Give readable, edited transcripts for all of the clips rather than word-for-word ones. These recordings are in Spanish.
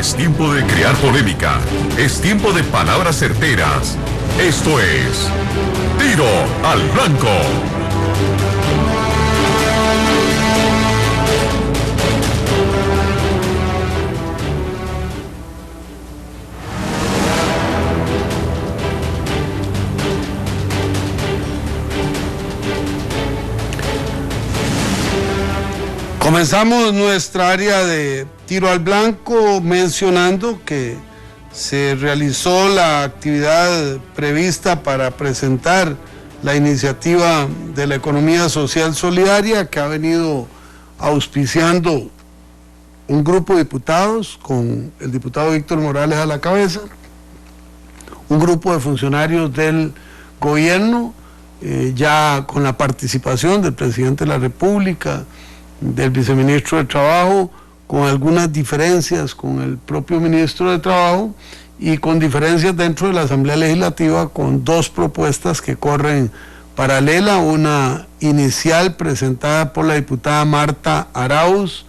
Es tiempo de crear polémica. Es tiempo de palabras certeras. Esto es Tiro al Blanco. Comenzamos nuestra área de Tiro al Blanco mencionando que se realizó la actividad prevista para presentar la iniciativa de la economía social solidaria que ha venido auspiciando un grupo de diputados con el diputado Víctor Morales a la cabeza, un grupo de funcionarios del gobierno, ya con la participación del presidente de la República, del viceministro de Trabajo, con algunas diferencias con el propio ministro de Trabajo y con diferencias dentro de la Asamblea Legislativa, con dos propuestas que corren paralela, una inicial presentada por la diputada Marta Arauz,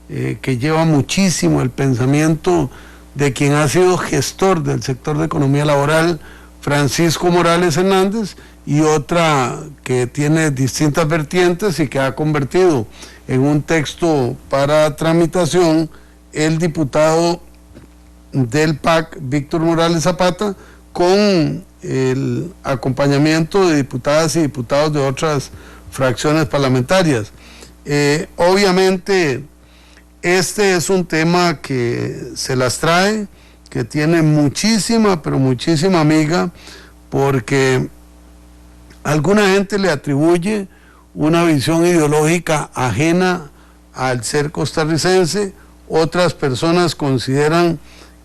que lleva muchísimo el pensamiento de quien ha sido gestor del sector de economía laboral, Francisco Morales Hernández, y otra que tiene distintas vertientes y que ha convertido en un texto para tramitación el diputado del PAC, Víctor Morales Zapata, con el acompañamiento de diputadas y diputados de otras fracciones parlamentarias. Obviamente este es un tema que se las trae, que tiene muchísima, pero muchísima amiga, porque alguna gente le atribuye una visión ideológica ajena al ser costarricense, otras personas consideran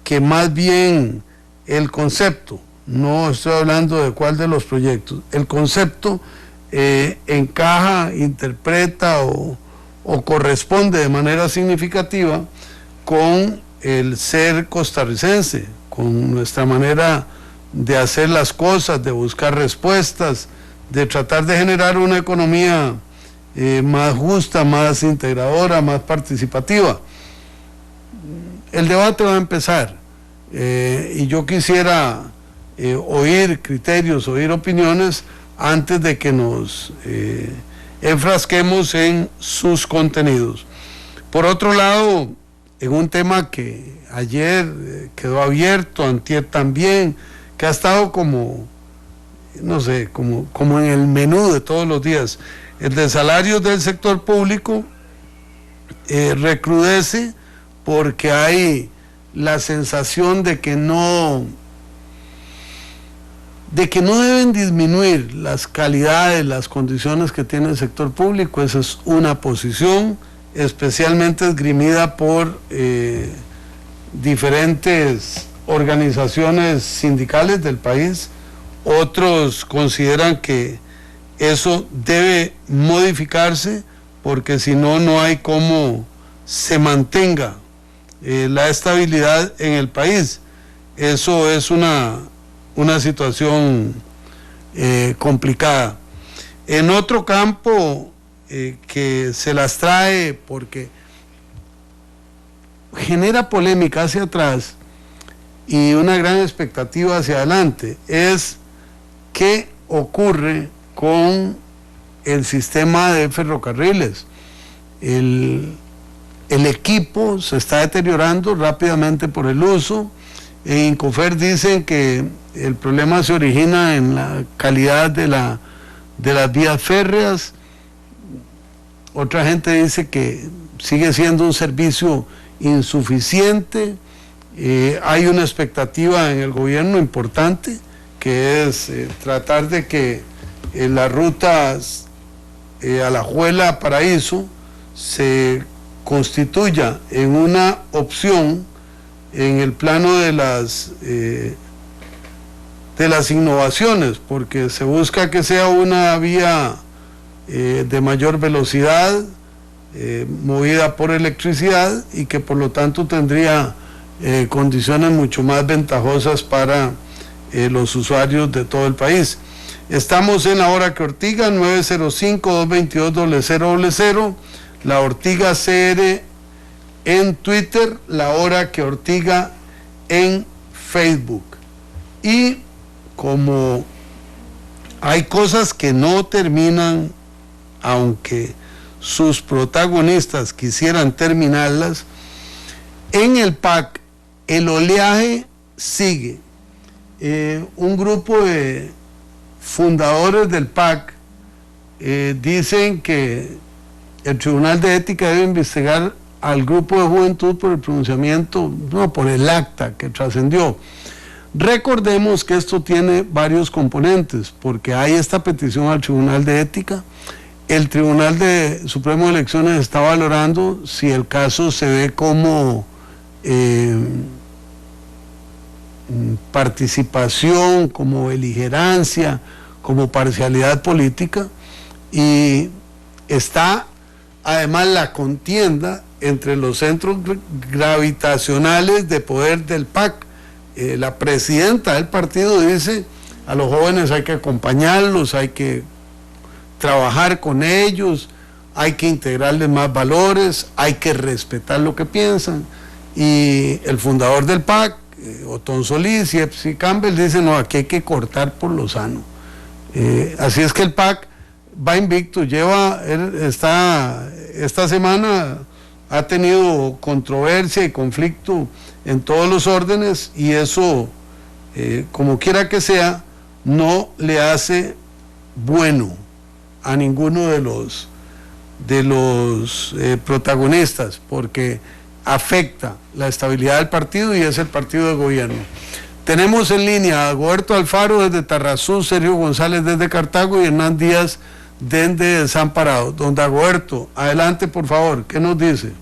que más bien el concepto, no estoy hablando de cuál de los proyectos, el concepto encaja, interpreta o corresponde de manera significativa con el ser costarricense, con nuestra manera de hacer las cosas, de buscar respuestas, de tratar de generar una economía más justa, más integradora, más participativa. El debate va a empezar y yo quisiera oír criterios, oír opiniones antes de que nos enfrasquemos en sus contenidos. Por otro lado, en un tema que ayer quedó abierto, antier también, que ha estado como, no sé, como en el menú de todos los días, el de salarios del sector público recrudece porque hay la sensación de que no deben disminuir las calidades, las condiciones que tiene el sector público. Esa es una posición especialmente esgrimida por diferentes organizaciones sindicales del país. Otros consideran que eso debe modificarse porque si no, no hay cómo se mantenga la estabilidad en el país. Eso es una situación complicada. En otro campo que se las trae porque genera polémica hacia atrás y una gran expectativa hacia adelante es qué ocurre con el sistema de ferrocarriles. El equipo se está deteriorando rápidamente por el uso. En Incofer dicen que el problema se origina en la calidad de las vías férreas. Otra gente dice que sigue siendo un servicio insuficiente. Hay una expectativa en el gobierno importante, que es tratar de que las rutas Alajuela-Paraíso se constituya en una opción en el plano de las innovaciones, porque se busca que sea una vía de mayor velocidad, movida por electricidad, y que por lo tanto tendría condiciones mucho más ventajosas para los usuarios de todo el país. Estamos en la hora que Ortiga, 905-222-0000, la Ortiga CR en Twitter, La Hora que Ortiga en Facebook. Y como hay cosas que no terminan, aunque sus protagonistas quisieran terminarlas, en el PAC el oleaje sigue. Un grupo de fundadores del PAC dicen que el Tribunal de Ética debe investigar al grupo de juventud por el pronunciamiento, no, por el acta que trascendió. Recordemos que esto tiene varios componentes, porque hay esta petición al Tribunal de Ética. El Tribunal Supremo de Elecciones está valorando si el caso se ve como participación, como beligerancia, como parcialidad política, y está además la contienda entre los centros gravitacionales de poder del PAC. La presidenta del partido dice: a los jóvenes hay que acompañarlos, hay que trabajar con ellos, hay que integrarles más valores, hay que respetar lo que piensan. Y el fundador del PAC, Otón Solís y Epsi Campbell, dicen: no, aquí hay que cortar por lo sano. Así es que el PAC va invicto, esta semana ha tenido controversia y conflicto en todos los órdenes, y eso, como quiera que sea, no le hace bueno a ninguno de los protagonistas, porque afecta la estabilidad del partido y es el partido de gobierno. Tenemos en línea a Dagoberto Alfaro desde Tarrazú, Sergio González desde Cartago y Hernán Díaz desde Desamparado. Don Dagoberto, adelante por favor, ¿qué nos dice?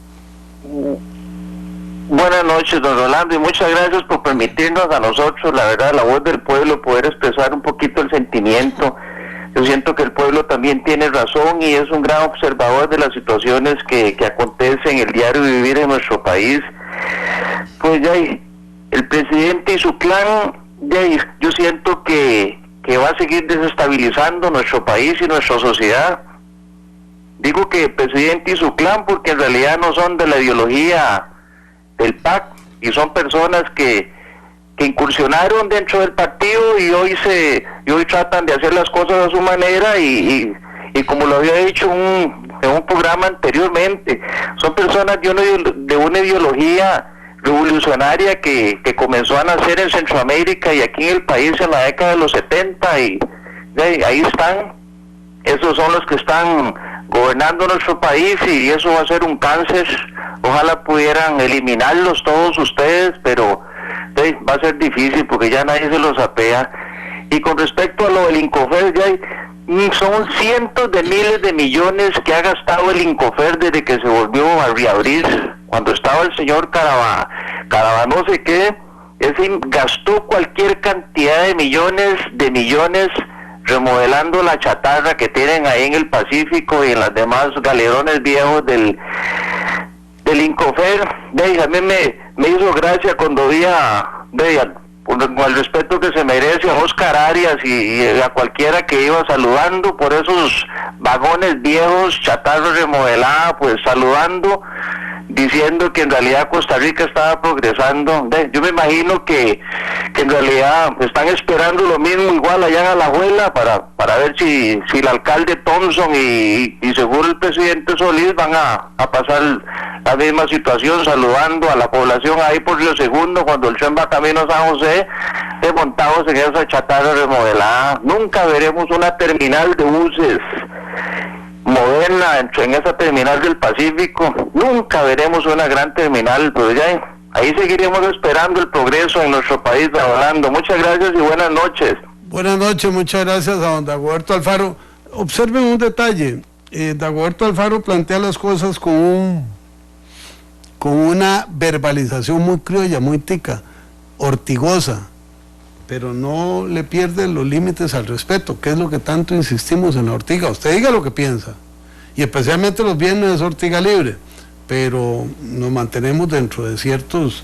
Buenas noches, don Rolando, y muchas gracias por permitirnos a nosotros, la verdad, la voz del pueblo, poder expresar un poquito el sentimiento. Yo siento que el pueblo también tiene razón y es un gran observador de las situaciones que acontecen en el diario vivir en nuestro país. Pues ya el presidente y su clan, yo siento que va a seguir desestabilizando nuestro país y nuestra sociedad. Digo que el presidente y su clan porque en realidad no son de la ideología del PAC y son personas que incursionaron dentro del partido y hoy tratan de hacer las cosas a su manera y como lo había dicho en un programa anteriormente, son personas de una ideología revolucionaria que comenzó a nacer en Centroamérica y aquí en el país en la década de los 70 y ahí están. Esos son los que están gobernando nuestro país y eso va a ser un cáncer. Ojalá pudieran eliminarlos todos ustedes, pero va a ser difícil porque ya nadie se los apea. Y con respecto a lo del Incofer, son cientos de miles de millones que ha gastado el Incofer desde que se volvió a reabrir. Cuando estaba el señor Carava no sé qué, ese gastó cualquier cantidad de millones remodelando la chatarra que tienen ahí en el Pacífico y en las demás galerones viejos del Incofer. A mí me hizo gracia cuando vi con el respeto que se merece a Oscar Arias y a cualquiera que iba saludando por esos vagones viejos, chatarra remodelada, pues saludando, diciendo que en realidad Costa Rica estaba progresando. Yo me imagino que en realidad están esperando lo mismo igual allá en Alajuela para ver si el alcalde Thompson y seguro el presidente Solís van a pasar la misma situación, saludando a la población ahí por Río Segundo cuando el tren va camino a San José, montados en esa chatarra remodelada. Nunca veremos una terminal de buses moderna en esa terminal del Pacífico, nunca veremos una gran terminal, pero ahí seguiremos esperando el progreso en nuestro país, Rolando. Muchas gracias y buenas noches. Buenas noches, muchas gracias a don Dagoberto Alfaro. Observen un detalle, Dagoberto Alfaro plantea las cosas con una verbalización muy criolla, muy tica, ortigosa, pero no le pierde los límites al respeto, que es lo que tanto insistimos en la ortiga. Usted diga lo que piensa, y especialmente los viernes es ortiga libre, pero nos mantenemos dentro de ciertos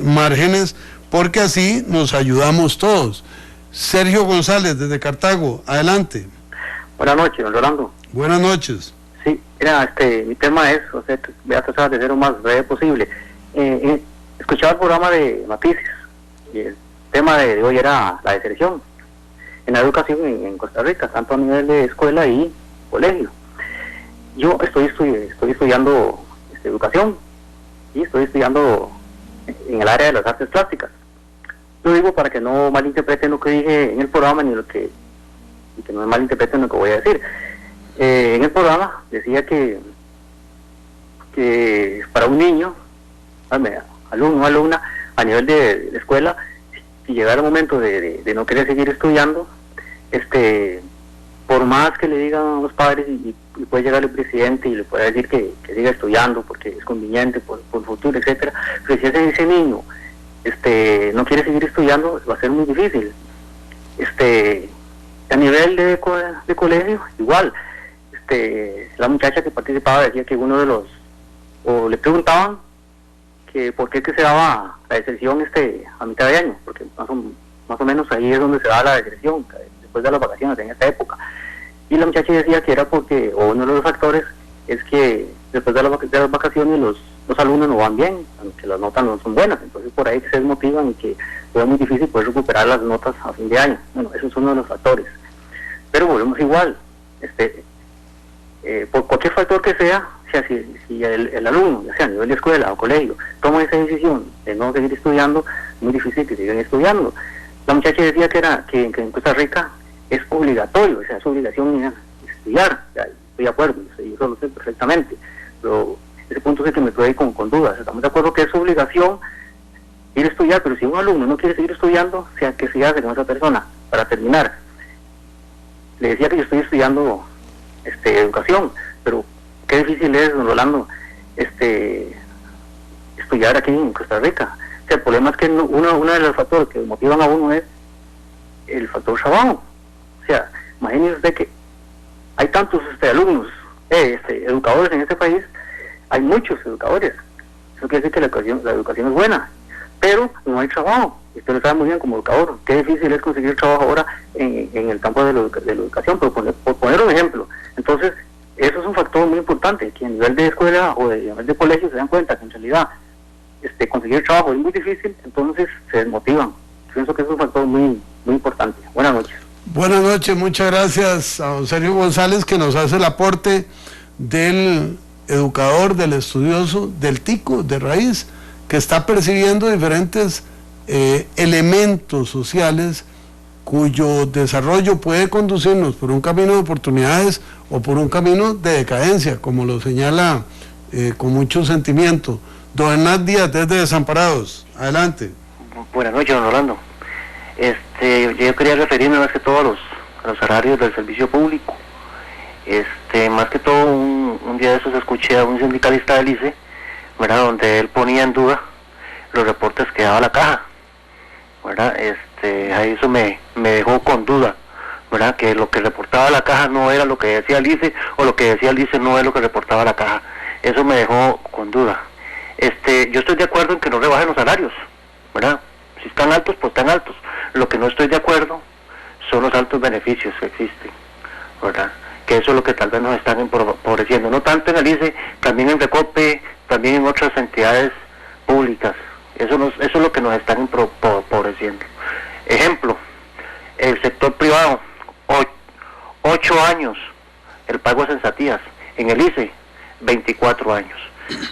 márgenes, porque así nos ayudamos todos. Sergio González desde Cartago, adelante. Buenas noches, don Rolando. Buenas noches. Sí, mira, mi tema es, o sea, voy a tratar de ser lo más breve posible. Escuchaba el programa de Matices y el tema de hoy era la deserción en la educación en Costa Rica, tanto a nivel de escuela y colegio. Yo estoy estudiando educación y estoy estudiando en el área de las artes plásticas. Lo digo para que no malinterpreten lo que dije en el programa y que no malinterpreten lo que voy a decir. En el programa decía que para un niño, alumno o alumna, a nivel de escuela, si llegara el momento de no querer seguir estudiando, por más que le digan los padres y puede llegar el presidente y le puede decir que siga estudiando porque es conveniente por el futuro, etcétera, pero si ese niño no quiere seguir estudiando, va a ser muy difícil. A nivel de colegio, igual. La muchacha que participaba decía que o le preguntaban que por qué que se daba la deserción a mitad de año, porque más o menos ahí es donde se da la deserción, después de las vacaciones en esa época. Y la muchacha decía que era porque, o uno de los factores, es que después de las vacaciones los alumnos no van bien, que las notas no son buenas, entonces por ahí que se desmotivan y que es muy difícil poder recuperar las notas a fin de año. Bueno, eso es uno de los factores. Pero volvemos igual, por cualquier factor que sea, si el alumno, ya sea a nivel de escuela o colegio, toma esa decisión de no seguir estudiando, es muy difícil que sigan estudiando. La muchacha decía que en Costa Rica es obligatorio, o sea, es obligación estudiar. Ya, estoy de acuerdo, yo eso lo sé perfectamente, pero ese punto es el que me quedé ahí con dudas. Estamos de acuerdo que es obligación ir a estudiar, pero si un alumno no quiere seguir estudiando, sea que se hace con esa persona. Para terminar, le decía que yo estoy estudiando educación, pero qué difícil es, don Rolando, estudiar aquí en Costa Rica. O sea, el problema es que uno de los factores que motivan a uno es el factor trabajo. O sea, imagínese usted que hay tantos alumnos, educadores en este país, hay muchos educadores. Eso quiere decir que la educación es buena, pero no hay trabajo. Usted lo sabe muy bien como educador. Qué difícil es conseguir trabajo ahora en el campo de la educación, por poner un ejemplo. Entonces, eso es un factor muy importante, que a nivel de escuela o a nivel de colegio se dan cuenta que en realidad conseguir trabajo es muy difícil, entonces se desmotivan. Yo pienso que es un factor muy, muy importante. Buenas noches. Buenas noches, muchas gracias a don Sergio González, que nos hace el aporte del educador, del estudioso, del tico de raíz, que está percibiendo diferentes elementos sociales cuyo desarrollo puede conducirnos por un camino de oportunidades o por un camino de decadencia, como lo señala con mucho sentimiento. Don Hernán Díaz, desde Desamparados, adelante. Buenas noches, don Rolando. Yo quería referirme más que todo a los salarios del servicio público. Más que todo, un día de esos escuché a un sindicalista del ICE, ¿verdad?, donde él ponía en duda los reportes que daba la caja, ¿verdad? Ahí eso me dejó con duda, ¿verdad?, que lo que reportaba la caja no era lo que decía el ICE, o lo que decía el ICE no es lo que reportaba la caja. Eso me dejó con duda. Yo estoy de acuerdo en que no rebajen los salarios, ¿verdad? Si están altos, pues están altos. Lo que no estoy de acuerdo son los altos beneficios que existen, ¿verdad?, que eso es lo que tal vez nos están empobreciendo, no tanto en el ICE, también en Recope, también en otras entidades públicas. Eso es lo que nos están empobreciendo. Ejemplo, el sector privado, 8 años el pago de sensatías, en el ICE 24 años,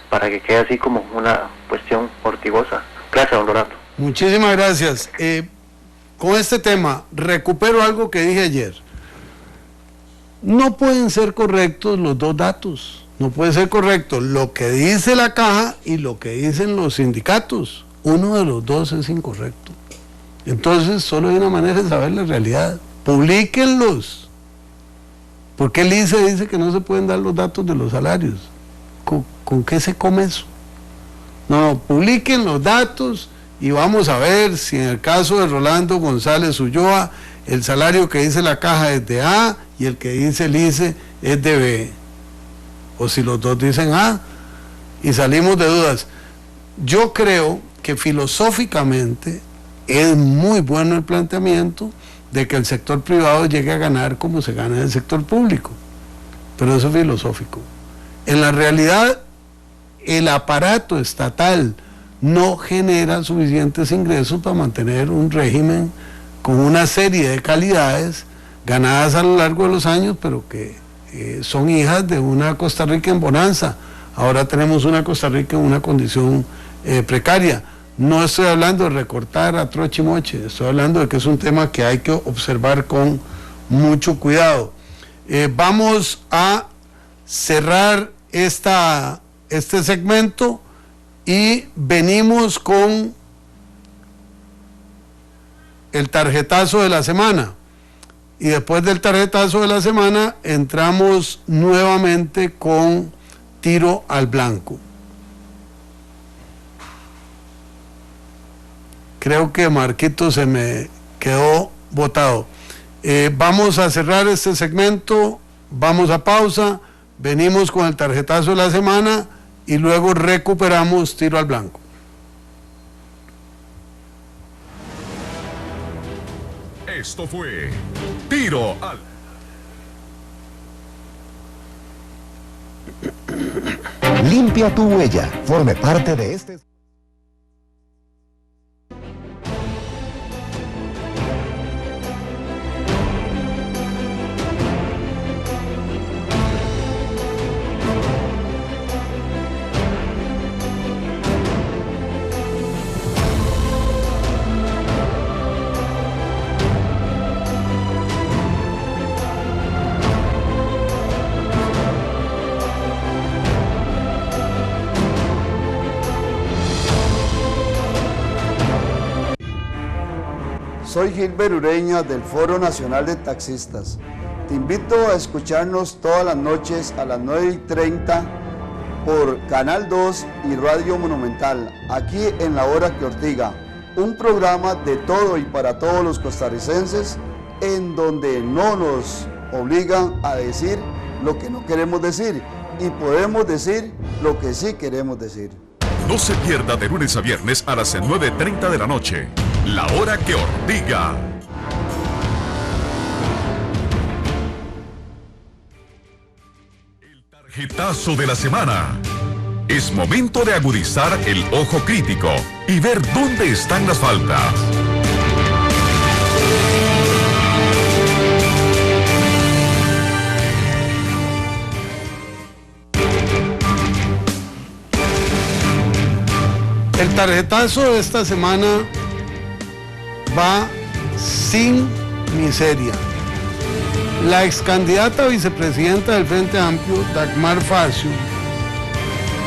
para que quede así como una cuestión ortigosa. Gracias, don Rolando. Muchísimas gracias. Con este tema recupero algo que dije ayer. No pueden ser correctos los dos datos, no puede ser correcto lo que dice la caja y lo que dicen los sindicatos. Uno de los dos es incorrecto. Entonces solo hay una manera de saber la realidad: publíquenlos. ¿Por qué el ICE dice que no se pueden dar los datos de los salarios? ¿Con qué se come eso? No, publiquen los datos y vamos a ver si en el caso de Rolando González Ulloa el salario que dice la caja es de A y el que dice el ICE es de B, o si los dos dicen A, y salimos de dudas. Yo creo que filosóficamente es muy bueno el planteamiento de que el sector privado llegue a ganar como se gana en el sector público, pero eso es filosófico. En la realidad, el aparato estatal no genera suficientes ingresos para mantener un régimen con una serie de calidades ganadas a lo largo de los años, pero que son hijas de una Costa Rica en bonanza. Ahora tenemos una Costa Rica en una condición precaria. No estoy hablando de recortar a troche y moche, estoy hablando de que es un tema que hay que observar con mucho cuidado. Vamos a cerrar este segmento y venimos con el tarjetazo de la semana. Y después del tarjetazo de la semana entramos nuevamente con tiro al blanco. Creo que Marquito se me quedó botado. Vamos a cerrar este segmento, vamos a pausa, venimos con el tarjetazo de la semana y luego recuperamos tiro al blanco. Esto fue Tiro al... Limpia tu huella, forme parte de este... Soy Gilbert Ureña del Foro Nacional de Taxistas. Te invito a escucharnos todas las noches a las 9:30 por Canal 2 y Radio Monumental, aquí en La Hora que Ortiga, un programa de todo y para todos los costarricenses, en donde no nos obligan a decir lo que no queremos decir y podemos decir lo que sí queremos decir. No se pierda de lunes a viernes a las 9:30 de la noche. La Hora que Ortiga. El tarjetazo de la semana. Es momento de agudizar el ojo crítico y ver dónde están las faltas. El tarjetazo de esta semana va sin miseria. La ex candidata a vicepresidenta del Frente Amplio, Dagmar Facio,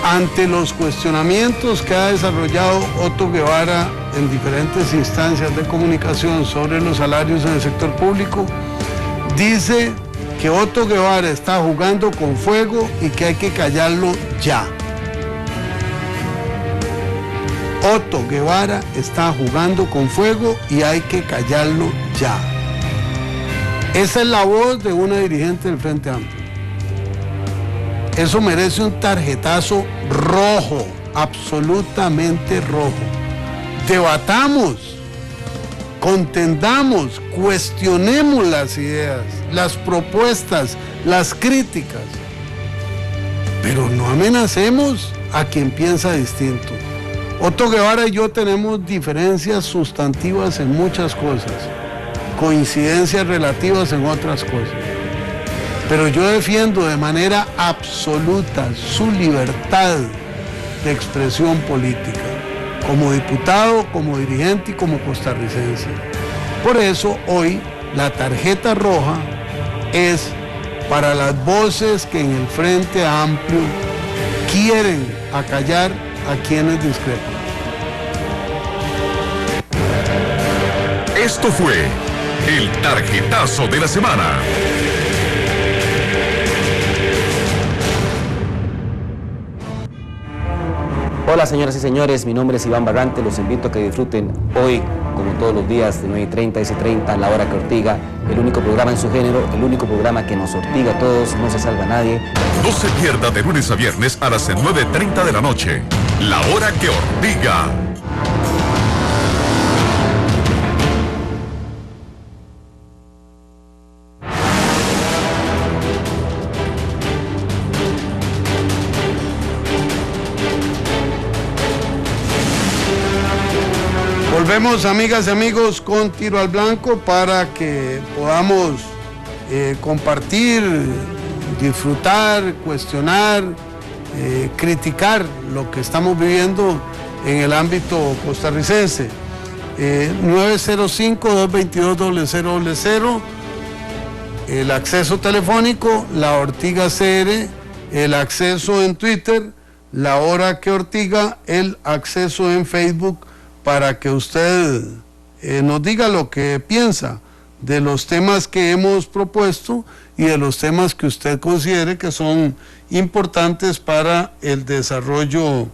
ante los cuestionamientos que ha desarrollado Otto Guevara en diferentes instancias de comunicación sobre los salarios en el sector público, dice que Otto Guevara está jugando con fuego y que hay que callarlo ya. Otto Guevara está jugando con fuego y hay que callarlo ya. Esa es la voz de una dirigente del Frente Amplio. Eso merece un tarjetazo rojo, absolutamente rojo. Debatamos, contendamos, cuestionemos las ideas, las propuestas, las críticas, pero no amenacemos a quien piensa distinto. Otto Guevara y yo tenemos diferencias sustantivas en muchas cosas, coincidencias relativas en otras cosas. Pero yo defiendo de manera absoluta su libertad de expresión política, como diputado, como dirigente y como costarricense. Por eso hoy la tarjeta roja es para las voces que en el Frente Amplio quieren acallar a quienes discrepan. Esto fue el tarjetazo de la semana. Hola señoras y señores, mi nombre es Iván Barrante, los invito a que disfruten hoy, como todos los días, de 9:30 a 10:30, La Hora que Ortiga, el único programa en su género, el único programa que nos ortiga a todos, no se salva a nadie. No se pierda de lunes a viernes a las 9:30 de la noche, La Hora que Ortiga. Volvemos, amigas y amigos, con Tiro al Blanco para que podamos compartir, disfrutar, cuestionar, criticar lo que estamos viviendo en el ámbito costarricense. 905-222-0000, el acceso telefónico, La Ortiga CR, el acceso en Twitter, La Hora que Ortiga, el acceso en Facebook, para que usted nos diga lo que piensa de los temas que hemos propuesto y de los temas que usted considere que son importantes para el desarrollo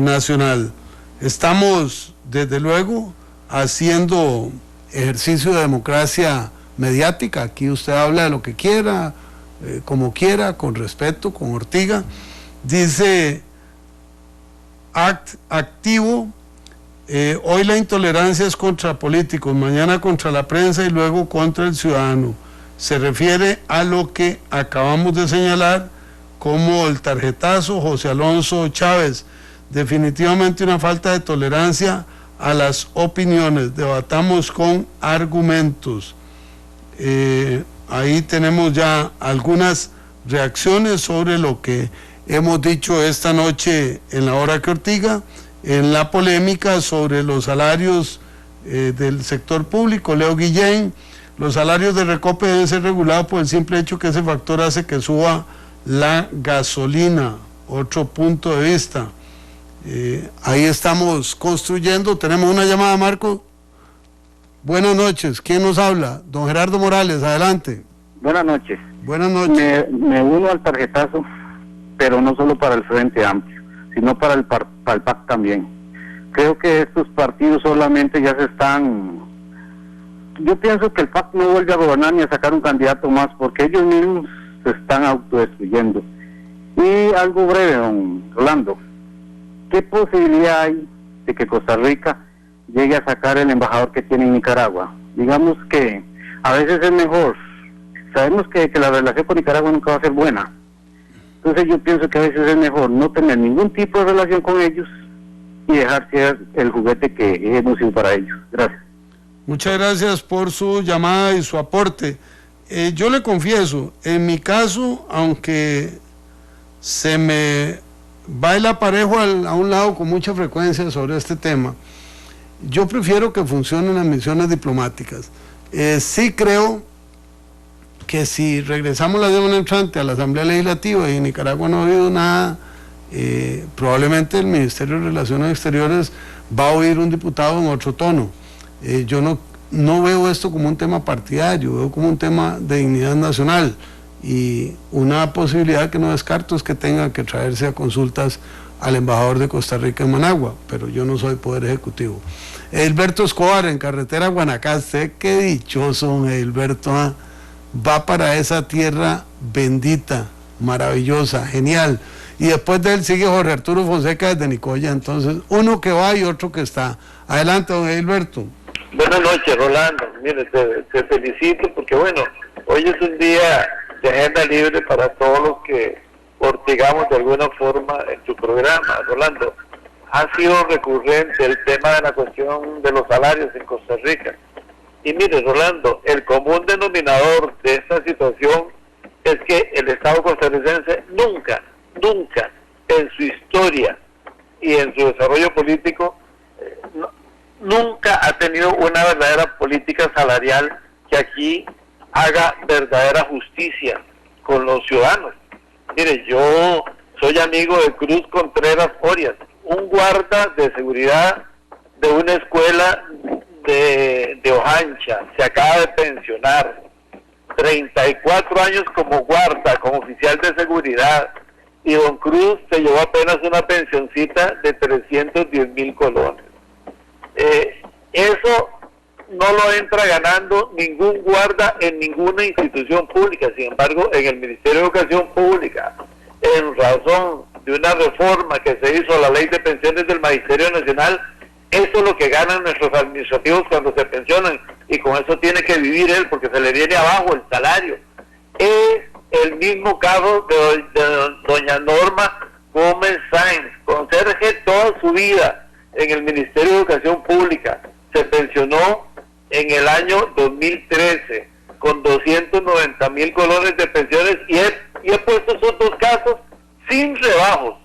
nacional. Estamos, desde luego, haciendo ejercicio de democracia mediática. Aquí usted habla de lo que quiera, como quiera, con respeto, con Ortiga. Dice activo, hoy la intolerancia es contra políticos, mañana contra la prensa y luego contra el ciudadano. Se refiere a lo que acabamos de señalar como el tarjetazo José Alonso Chávez. Definitivamente una falta de tolerancia a las opiniones, debatamos con argumentos. Ahí tenemos ya algunas reacciones sobre lo que hemos dicho esta noche en La Hora que Ortiga, en la polémica sobre los salarios del sector público. Leo Guillén, los salarios de Recope deben ser regulados por el simple hecho que ese factor hace que suba la gasolina. Otro punto de vista. Ahí estamos construyendo. Tenemos una llamada, Marco. Buenas noches, ¿quién nos habla? Don Gerardo Morales, adelante. Buenas noches. Buenas noches. Me uno al tarjetazo, pero no solo para el Frente Amplio, sino para el PAC también. Creo que estos partidos solamente ya se están... Yo pienso que el PAC no vuelve a gobernar ni a sacar un candidato más, porque ellos mismos se están autodestruyendo. Y algo breve, don Rolando. ¿Qué posibilidad hay de que Costa Rica llegue a sacar el embajador que tiene en Nicaragua? Digamos que a veces es mejor. Sabemos que la relación con Nicaragua nunca va a ser buena. Entonces yo pienso que a veces es mejor no tener ningún tipo de relación con ellos y dejar ser el juguete que hemos sido para ellos. Gracias. Muchas gracias por su llamada y su aporte. Yo le confieso, en mi caso, aunque se me baila parejo a un lado con mucha frecuencia sobre este tema, yo prefiero que funcionen las misiones diplomáticas. Sí creo que si regresamos la semana entrante a la Asamblea Legislativa y en Nicaragua no ha habido nada, probablemente el Ministerio de Relaciones Exteriores va a oír un diputado en otro tono. Yo no veo esto como un tema partidario, veo como un tema de dignidad nacional, y una posibilidad que no descarto es que tenga que traerse a consultas al embajador de Costa Rica en Managua, pero yo no soy Poder Ejecutivo. Edilberto Escobar, en carretera Guanacaste, qué dichoso, Edilberto, va para esa tierra bendita, maravillosa, genial. Y después de él sigue Jorge Arturo Fonseca desde Nicoya. Entonces, uno que va y otro que está. Adelante, don Edilberto. Buenas noches, Rolando. Mire, te felicito porque, bueno, hoy es un día de agenda libre para todos los que ortigamos de alguna forma en tu programa, Rolando. Ha sido recurrente el tema de la cuestión de los salarios en Costa Rica. Y mire, Rolando, el común denominador de esta situación es que el Estado costarricense nunca en su historia y en su desarrollo político, nunca ha tenido una verdadera política salarial que aquí haga verdadera justicia con los ciudadanos. Mire, yo soy amigo de Cruz Contreras Orias, un guarda de seguridad de una escuela de Ojancha, se acaba de pensionar, 34 años como guarda, como oficial de seguridad, y don Cruz se llevó apenas una pensioncita de 310,000 colones. Eso no lo entra ganando ningún guarda en ninguna institución pública. Sin embargo, en el Ministerio de Educación Pública, en razón de una reforma que se hizo a la Ley de Pensiones del Magisterio Nacional, eso es lo que ganan nuestros administrativos cuando se pensionan, y con eso tiene que vivir él porque se le viene abajo el salario. Es el mismo caso de doña Norma Gómez Sáenz, conserje toda su vida en el Ministerio de Educación Pública se pensionó en el año 2013 con 290,000 colones de pensiones, y he puesto esos dos casos sin rebajos,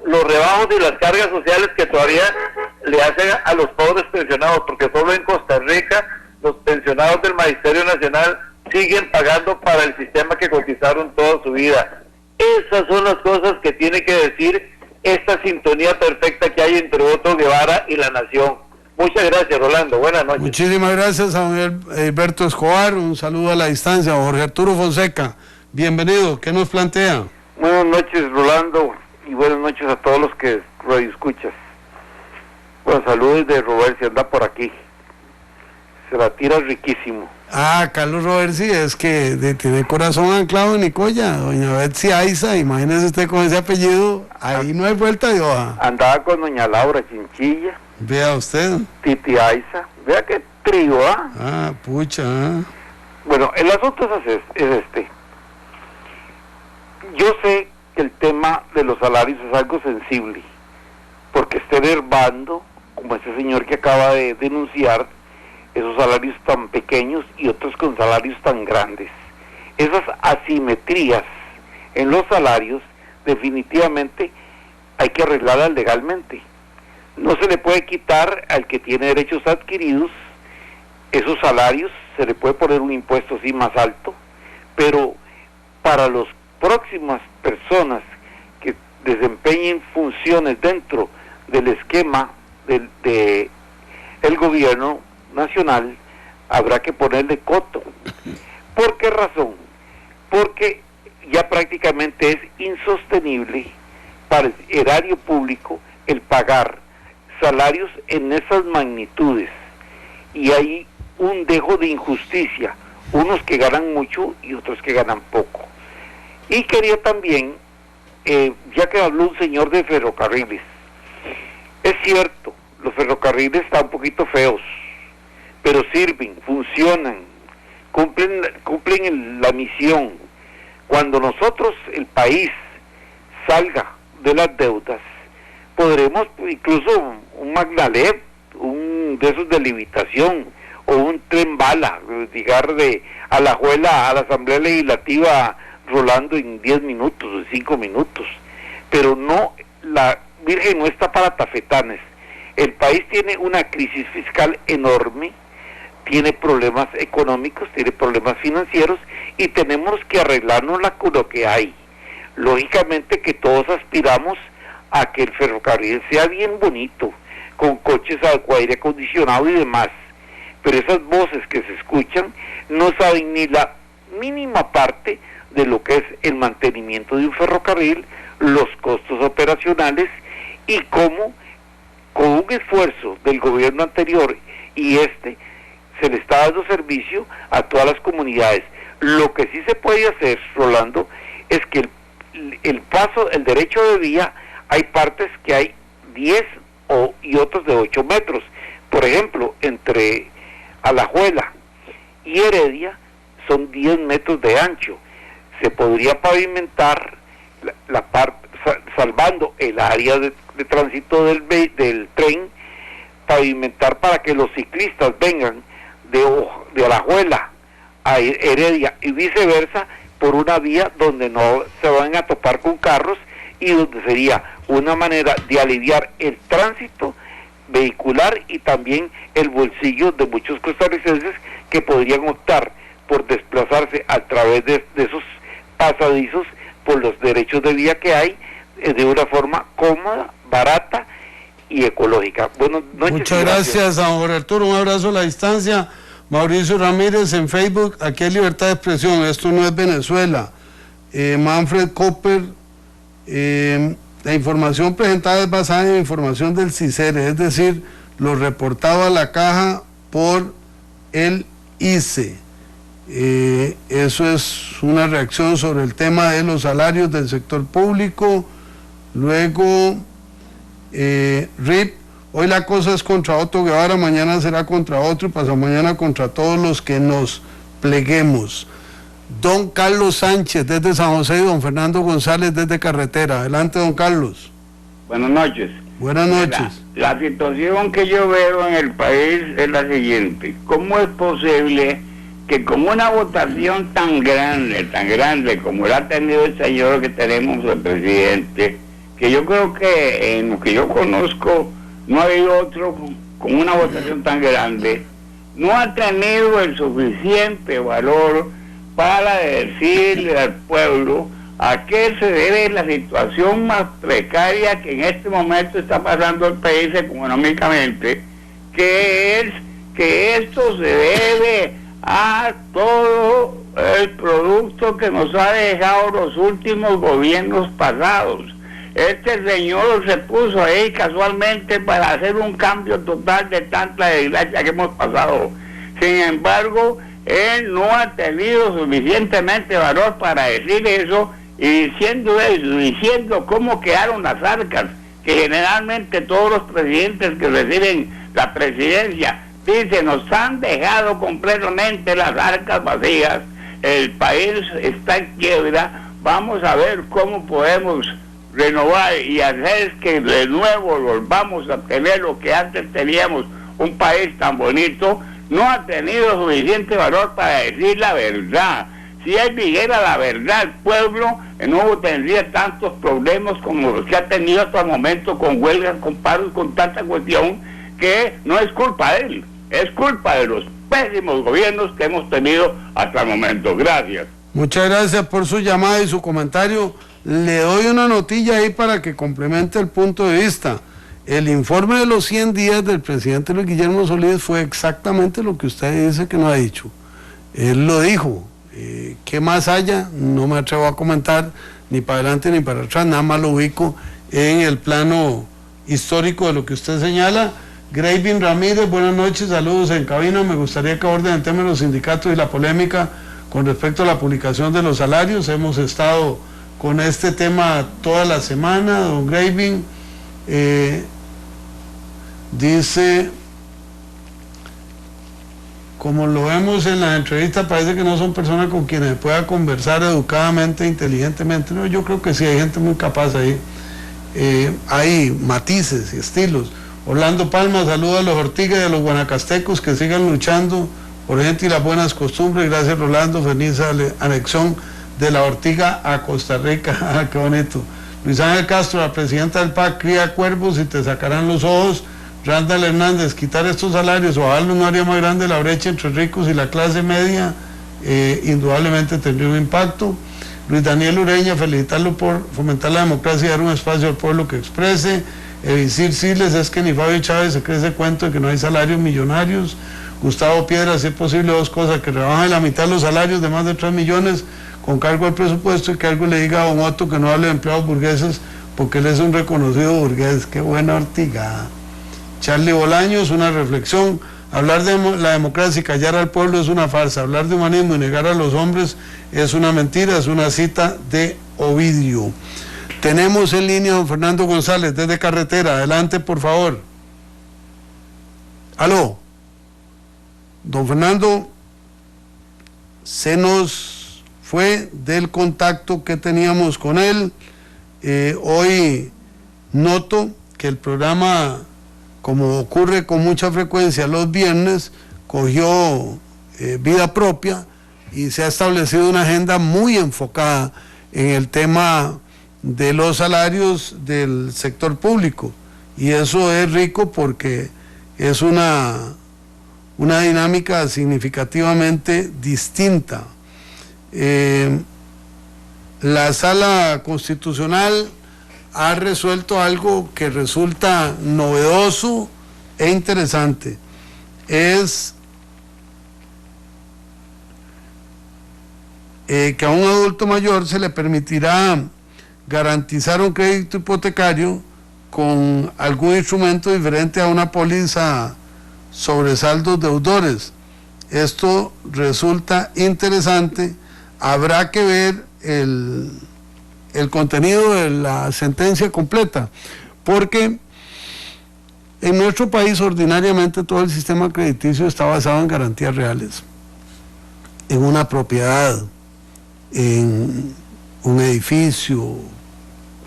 los rebajos y las cargas sociales que todavía le hacen a los pobres pensionados, porque solo en Costa Rica los pensionados del Magisterio Nacional siguen pagando para el sistema que cotizaron toda su vida. Esas son las cosas que tiene que decir esta sintonía perfecta que hay entre Otto Guevara y la nación. Muchas gracias, Rolando. Buenas noches. Muchísimas gracias a don Hilberto Escobar. Un saludo a la distancia. Jorge Arturo Fonseca, bienvenido. ¿Qué nos plantea? Buenas noches, Rolando, y buenas noches a todos los que radio escuchas. Bueno, saludos de Robert, si anda por aquí. Se la tira riquísimo. Ah, Carlos Robersi, es que tiene corazón anclado en Nicoya. Doña Betsy Aiza, imagínese usted con ese apellido, ahí no hay vuelta de hoja. Andaba con doña Laura Chinchilla. Vea usted. Titi Aiza. Vea qué trío, ¿ah? Ah, pucha. Bueno, el asunto es este. Yo sé que el tema de los salarios es algo sensible, porque está enervando, como ese señor que acaba de denunciar, esos salarios tan pequeños y otros con salarios tan grandes. Esas asimetrías en los salarios definitivamente hay que arreglarlas legalmente. No se le puede quitar al que tiene derechos adquiridos esos salarios, se le puede poner un impuesto así más alto, pero para las próximas personas que desempeñen funciones dentro del esquema del gobierno nacional, habrá que ponerle coto. ¿Por qué razón? Porque ya prácticamente es insostenible para el erario público el pagar salarios en esas magnitudes, y hay un dejo de injusticia, unos que ganan mucho y otros que ganan poco. Y quería también, ya que habló un señor de ferrocarriles, es cierto, los ferrocarriles están un poquito feos, pero sirven, funcionan, cumplen la misión. Cuando nosotros, el país, salga de las deudas, podremos incluso un Magdaleb, un de esos de levitación, o un tren bala, llegar de Alajuela a la Asamblea Legislativa rolando en 10 minutos o 5 minutos. Pero no, la Virgen no está para tafetanes. El país tiene una crisis fiscal enorme, tiene problemas económicos, tiene problemas financieros, y tenemos que arreglárnosla con lo que hay. Lógicamente que todos aspiramos a que el ferrocarril sea bien bonito, con coches con aire acondicionado y demás, pero esas voces que se escuchan no saben ni la mínima parte de lo que es el mantenimiento de un ferrocarril, los costos operacionales, y cómo con un esfuerzo del gobierno anterior y se le está dando servicio a todas las comunidades. Lo que sí se puede hacer, Rolando, es que el derecho de vía, hay partes que hay 10 y otros de 8 metros. Por ejemplo, entre Alajuela y Heredia son 10 metros de ancho. Se podría pavimentar la parte, salvando el área de tránsito del tren, pavimentar para que los ciclistas vengan de Alajuela a Heredia y viceversa, por una vía donde no se van a topar con carros, y donde sería una manera de aliviar el tránsito vehicular y también el bolsillo de muchos costarricenses que podrían optar por desplazarse a través de esos pasadizos por los derechos de vía que hay, de una forma cómoda, barata y ecológica. Buenas noches. Muchas gracias a Jorge Arturo, un abrazo a la distancia. Mauricio Ramírez en Facebook, aquí hay libertad de expresión, esto no es Venezuela. Manfred Copper, la información presentada es basada en información del CICERE, es decir, lo reportado a la caja por el ICE. Eso es una reacción sobre el tema de los salarios del sector público. Luego, RIP, hoy la cosa es contra Otto Guevara, mañana será contra otro y pasamañana contra todos los que nos pleguemos. Don Carlos Sánchez desde San José y don Fernando González desde Carretera. Adelante, don Carlos. Buenas noches. Buenas noches. La situación que yo veo en el país es la siguiente. ¿Cómo es posible que con una votación tan grande como la ha tenido el señor que tenemos, el presidente, que yo creo que en lo que yo conozco no hay otro con una votación tan grande, no ha tenido el suficiente valor para decirle al pueblo a qué se debe la situación más precaria que en este momento está pasando el país económicamente, que es que esto se debe a todo el producto que nos ha dejado los últimos gobiernos pasados. Este señor se puso ahí casualmente para hacer un cambio total de tanta desgracia que hemos pasado. Sin embargo, él no ha tenido suficientemente valor para decir eso, y diciendo cómo quedaron las arcas, que generalmente todos los presidentes que reciben la presidencia dicen, nos han dejado completamente las arcas vacías, el país está en quiebra, vamos a ver cómo podemos renovar y hacer que de nuevo volvamos a tener lo que antes teníamos, un país tan bonito. No ha tenido suficiente valor para decir la verdad. Si él dijera la verdad al pueblo, no tendría tantos problemas como los que ha tenido hasta el momento, con huelgas, con paros, con tanta cuestión, que no es culpa de él, es culpa de los pésimos gobiernos que hemos tenido hasta el momento. Gracias. Muchas gracias por su llamada y su comentario. Le doy una notilla ahí para que complemente el punto de vista. El informe de los 100 días del presidente Luis Guillermo Solís fue exactamente lo que usted dice que no ha dicho. Él lo dijo. ¿Qué más haya? No me atrevo a comentar ni para adelante ni para atrás, nada más lo ubico en el plano histórico de lo que usted señala. Gravin Ramírez, buenas noches, saludos en cabina. Me gustaría que aborden el tema de los sindicatos y la polémica con respecto a la publicación de los salarios. Hemos estado con este tema toda la semana. Don Gravin dice, como lo vemos en la entrevista, parece que no son personas con quienes se pueda conversar educadamente, inteligentemente. No, yo creo que sí, hay gente muy capaz ahí. Hay matices y estilos. Orlando Palma, saluda a los Ortiga y a los guanacastecos que sigan luchando por gente y las buenas costumbres. Gracias, Rolando. Feliz anexión de la Ortiga a Costa Rica. Qué bonito. Luis Ángel Castro, la presidenta del PAC, cría cuervos y te sacarán los ojos. Randall Hernández, quitar estos salarios o bajarlos no haría más grande la brecha entre ricos y la clase media, indudablemente tendría un impacto. Luis Daniel Ureña, felicitarlo por fomentar la democracia y dar un espacio al pueblo que exprese. Evisir Siles, es que ni Fabio Chávez se cree ese cuento de que no hay salarios millonarios. Gustavo Piedra, si es posible dos cosas, que rebajen la mitad los salarios de más de 3 millones con cargo al presupuesto, y que algo le diga a Don Otto que no hable de empleados burgueses porque él es un reconocido burgués. Qué buena Ortiga. Charlie Bolaños, una reflexión: hablar de la democracia y callar al pueblo es una farsa, hablar de humanismo y negar a los hombres es una mentira. Es una cita de Ovidio. Tenemos en línea a don Fernando González desde Carretera. Adelante, por favor. Aló. Don Fernando, se nos fue del contacto que teníamos con él. Hoy noto que el programa, como ocurre con mucha frecuencia los viernes, cogió vida propia y se ha establecido una agenda muy enfocada en el tema de los salarios del sector público, y eso es rico porque es una dinámica significativamente distinta. La Sala Constitucional ha resuelto algo que resulta novedoso e interesante. Es que a un adulto mayor se le permitirá garantizar un crédito hipotecario con algún instrumento diferente a una póliza sobre saldos deudores. Esto resulta interesante. Habrá que ver el contenido de la sentencia completa, porque en nuestro país ordinariamente todo el sistema crediticio está basado en garantías reales, en una propiedad, en un edificio,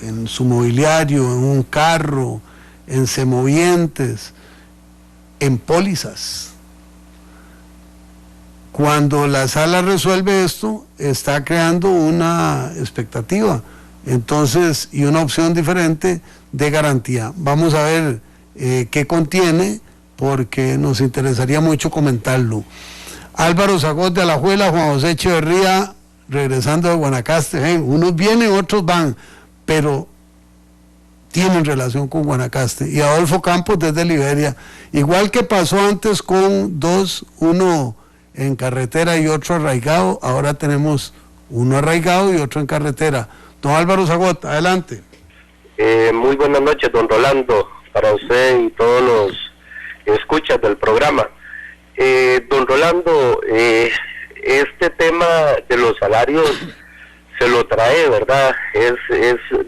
en su mobiliario, en un carro, en semovientes, en pólizas. Cuando la sala resuelve esto, está creando una expectativa, entonces, y una opción diferente de garantía. Vamos a ver qué contiene, porque nos interesaría mucho comentarlo. Álvaro Zagot de Alajuela, Juan José Echeverría, regresando de Guanacaste, unos vienen, otros van, pero tienen relación con Guanacaste. Y Adolfo Campos desde Liberia, igual que pasó antes con uno en carretera y otro arraigado, ahora tenemos uno arraigado y otro en carretera. Don Álvaro Zagot, adelante. Muy buenas noches, don Rolando, para usted y todos los escuchas del programa. Don Rolando, este tema de los salarios se lo trae, ¿verdad?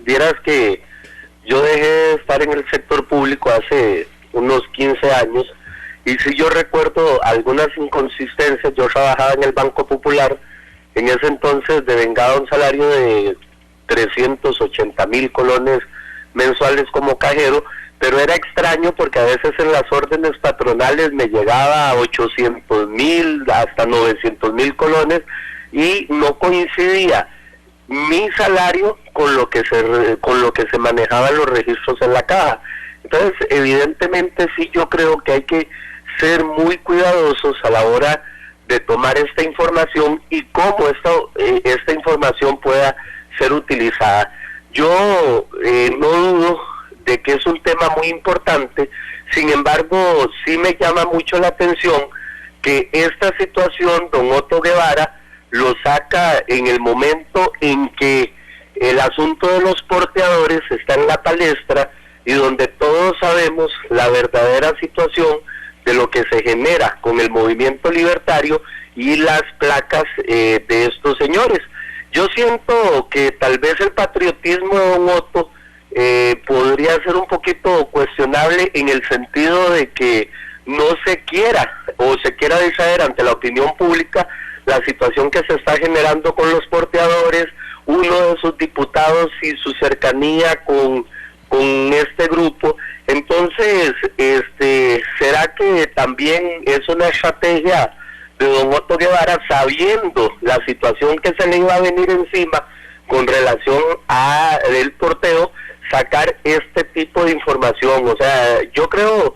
Vieras que yo dejé de estar en el sector público hace unos 15 años, y si yo recuerdo algunas inconsistencias. Yo trabajaba en el Banco Popular, en ese entonces devengaba un salario de 380,000 colones mensuales como cajero, pero era extraño porque a veces en las órdenes patronales me llegaba a 800,000 hasta 900,000 colones y no coincidía mi salario con lo que se manejaban los registros en la caja. Entonces, evidentemente sí, yo creo que hay que ser muy cuidadosos a la hora de tomar esta información y cómo esta información pueda ser utilizada. Yo no dudo de que es un tema muy importante, sin embargo, sí me llama mucho la atención que esta situación, don Otto Guevara lo saca en el momento en que el asunto de los porteadores está en la palestra y donde todos sabemos la verdadera situación de lo que se genera con el movimiento libertario y las placas de estos señores. Yo siento que tal vez el patriotismo de don Otto podría ser un poquito cuestionable en el sentido de que no se quiera distraer ante la opinión pública la situación que se está generando con los porteadores, uno de sus diputados y su cercanía con este grupo. Entonces, ¿será que también es una estrategia de don Otto Guevara, sabiendo la situación que se le iba a venir encima con relación a el porteo, sacar este tipo de información? O sea, yo creo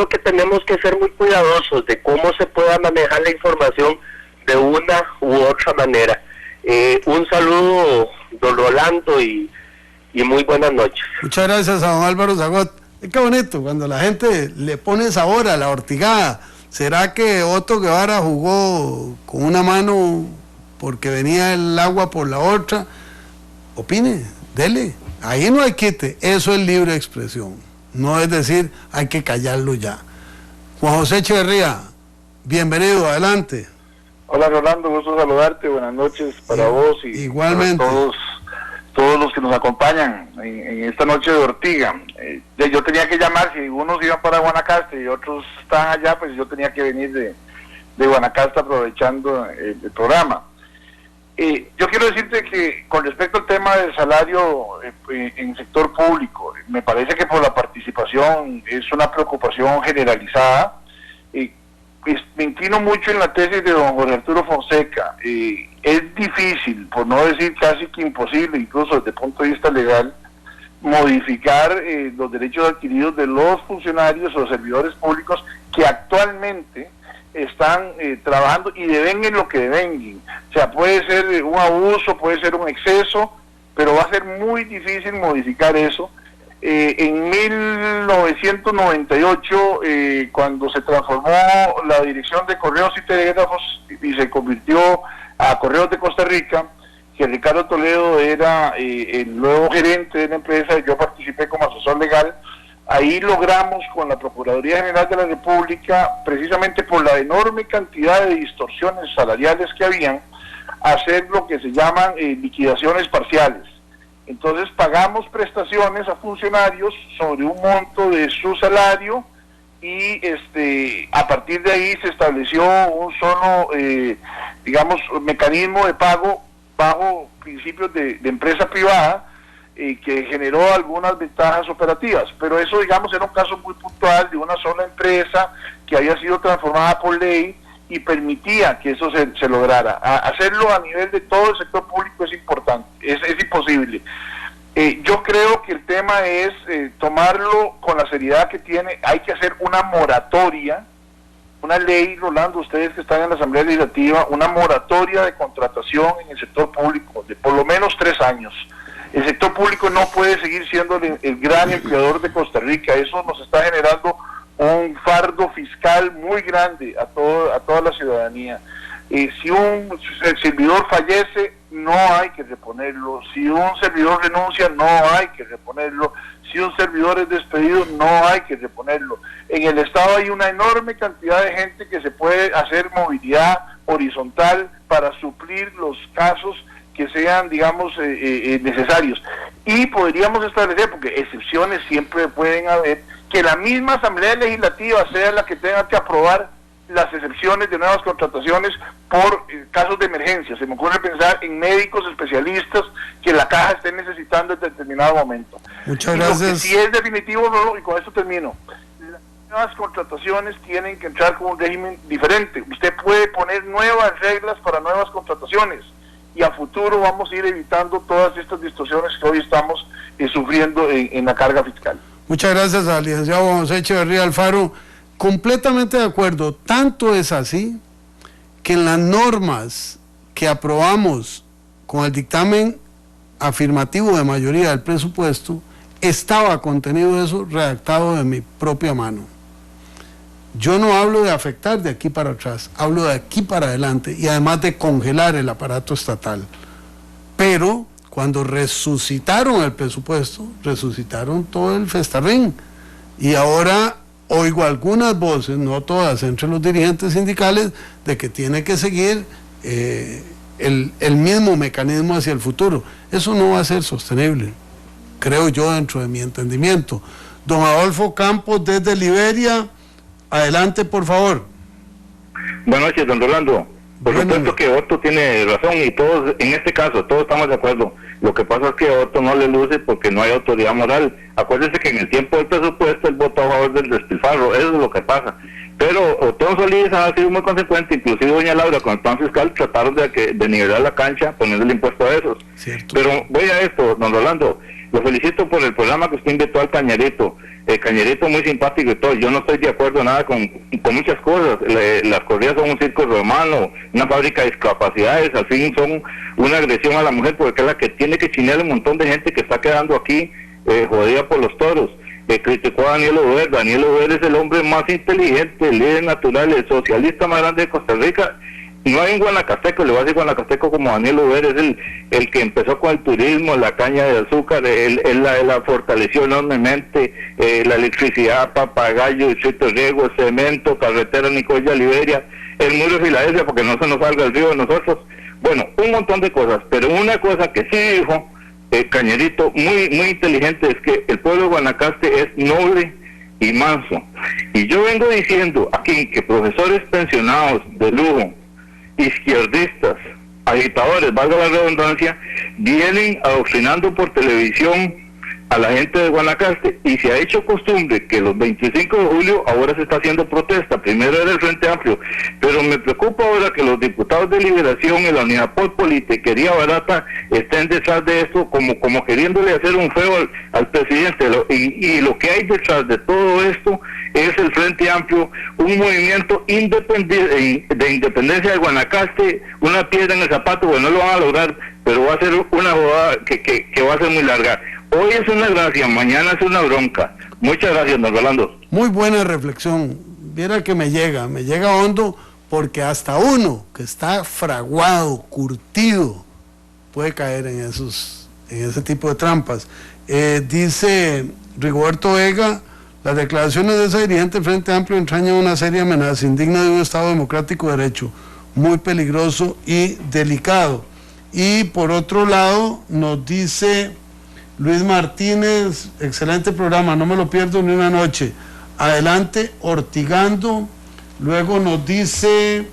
que tenemos que ser muy cuidadosos de cómo se pueda manejar la información de una u otra manera. Un saludo, don Rolando, y muy buenas noches. Muchas gracias a don Álvaro Zagot. Qué bonito cuando la gente le pone sabor a la ortigada. ¿Será que Otto Guevara jugó con una mano porque venía el agua por la otra? Opine, dele. Ahí no hay quite. Eso es libre expresión. No es decir, hay que callarlo ya. Juan José Echeverría, bienvenido, adelante. Hola Rolando, gusto saludarte, buenas noches para vos y igualmente para todos los que nos acompañan en esta noche de Ortiga. Yo tenía que llamar, si unos iban para Guanacaste y otros están allá, pues yo tenía que venir de Guanacaste aprovechando el programa. Yo quiero decirte que con respecto al tema del salario en sector público, me parece que por la participación es una preocupación generalizada. Me inclino mucho en la tesis de don Jorge Arturo Fonseca. Es difícil, por no decir casi que imposible, incluso desde el punto de vista legal, modificar los derechos adquiridos de los funcionarios o servidores públicos que actualmente están trabajando y devenguen lo que devenguen. O sea, puede ser un abuso, puede ser un exceso, pero va a ser muy difícil modificar eso. En 1998, cuando se transformó la dirección de Correos y Telégrafos y se convirtió a Correos de Costa Rica, que Ricardo Toledo era el nuevo gerente de la empresa, yo participé como asesor legal. Ahí logramos con la Procuraduría General de la República, precisamente por la enorme cantidad de distorsiones salariales que habían, hacer lo que se llaman liquidaciones parciales. Entonces pagamos prestaciones a funcionarios sobre un monto de su salario y a partir de ahí se estableció un solo, mecanismo de pago bajo principios de empresa privada, que generó algunas ventajas operativas, pero eso, digamos, era un caso muy puntual de una sola empresa que había sido transformada por ley y permitía que eso se lograra. Hacerlo a nivel de todo el sector público es importante, es imposible. Yo creo que el tema es tomarlo con la seriedad que tiene. Hay que hacer una moratoria, una ley, Rolando, ustedes que están en la Asamblea Legislativa, una moratoria de contratación en el sector público de por lo menos 3 años. El sector público no puede seguir siendo el gran empleador de Costa Rica. Eso nos está generando un fardo fiscal muy grande a toda la ciudadanía. Si un servidor fallece, no hay que reponerlo. Si un servidor renuncia, no hay que reponerlo. Si un servidor es despedido, no hay que reponerlo. En el Estado hay una enorme cantidad de gente que se puede hacer movilidad horizontal para suplir los casos que sean, digamos, necesarios. Y podríamos establecer, porque excepciones siempre pueden haber, que la misma Asamblea Legislativa sea la que tenga que aprobar las excepciones de nuevas contrataciones por casos de emergencia. Se me ocurre pensar en médicos especialistas que la caja esté necesitando en determinado momento. Muchas gracias. Lo que sí es definitivo, y con esto termino, las nuevas contrataciones tienen que entrar con un régimen diferente. Usted puede poner nuevas reglas para nuevas contrataciones y a futuro vamos a ir evitando todas estas distorsiones que hoy estamos sufriendo en la carga fiscal. Muchas gracias al licenciado Juan José Echeverría Alfaro. Completamente de acuerdo. Tanto es así que en las normas que aprobamos con el dictamen afirmativo de mayoría del presupuesto, estaba contenido eso redactado de mi propia mano. Yo no hablo de afectar de aquí para atrás, hablo de aquí para adelante y además de congelar el aparato estatal. Pero cuando resucitaron el presupuesto, resucitaron todo el festarrín. Y ahora oigo algunas voces, no todas, entre los dirigentes sindicales, de que tiene que seguir el mismo mecanismo hacia el futuro. Eso no va a ser sostenible, creo yo, dentro de mi entendimiento. Don Adolfo Campos, desde Liberia, adelante, por favor. Buenas noches, don Rolando. Por supuesto que Otto tiene razón y todos, en este caso, todos estamos de acuerdo. Lo que pasa es que a Otto no le luce porque no hay autoridad moral. Acuérdense que en el tiempo del presupuesto él votó a favor del despilfarro, eso es lo que pasa. Pero Otto Solís ha sido muy consecuente, inclusive doña Laura con el plan fiscal trataron de nivelar la cancha poniendo el impuesto a esos. Cierto. Pero voy a esto, don Rolando, lo felicito por el programa que usted invitó al Cañerito. Cañerito muy simpático y todo. Yo no estoy de acuerdo nada con muchas cosas. Las corridas son un circo romano, una fábrica de discapacidades, al fin son una agresión a la mujer porque es la que tiene que chinear un montón de gente que está quedando aquí jodida por los toros. Criticó a Daniel Ober. Daniel Ober es el hombre más inteligente, el líder natural, el socialista más grande de Costa Rica. No hay un guanacasteco, le voy a decir guanacasteco como Daniel Ober, es el que empezó con el turismo, la caña de azúcar, él la fortaleció enormemente, la electricidad, papagayo, distrito de riego, cemento, carretera Nicoya, Liberia, el muro de Filadelfia, porque no se nos salga el río de nosotros. Bueno, un montón de cosas, pero una cosa que sí dijo Cañerito, muy inteligente, es que el pueblo de Guanacaste es noble y manso. Y yo vengo diciendo aquí que profesores pensionados de lujo, izquierdistas, agitadores, valga la redundancia, vienen adoctrinando por televisión a la gente de Guanacaste y se ha hecho costumbre que los 25 de julio ahora se está haciendo protesta. Primero era el Frente Amplio, pero me preocupa ahora que los diputados de Liberación y la Unidad Politiquería Barata estén detrás de esto como queriéndole hacer un feo al presidente. Y lo que hay detrás de todo esto es el Frente Amplio, un movimiento de independencia de Guanacaste, una piedra en el zapato. Bueno, no lo van a lograr, pero va a ser una jugada que va a ser muy larga. Hoy es una gracia, mañana es una bronca. Muchas gracias, don Rolando. Muy buena reflexión. Viera que me llega hondo, porque hasta uno que está fraguado, curtido, puede caer en ese tipo de trampas. Dice Rigoberto Vega, las declaraciones de ese dirigente del Frente Amplio entrañan una seria amenaza indigna de un Estado democrático de derecho, muy peligroso y delicado. Y por otro lado nos dice Luis Martínez, excelente programa, no me lo pierdo ni una noche. Adelante, Ortigando. Luego nos dice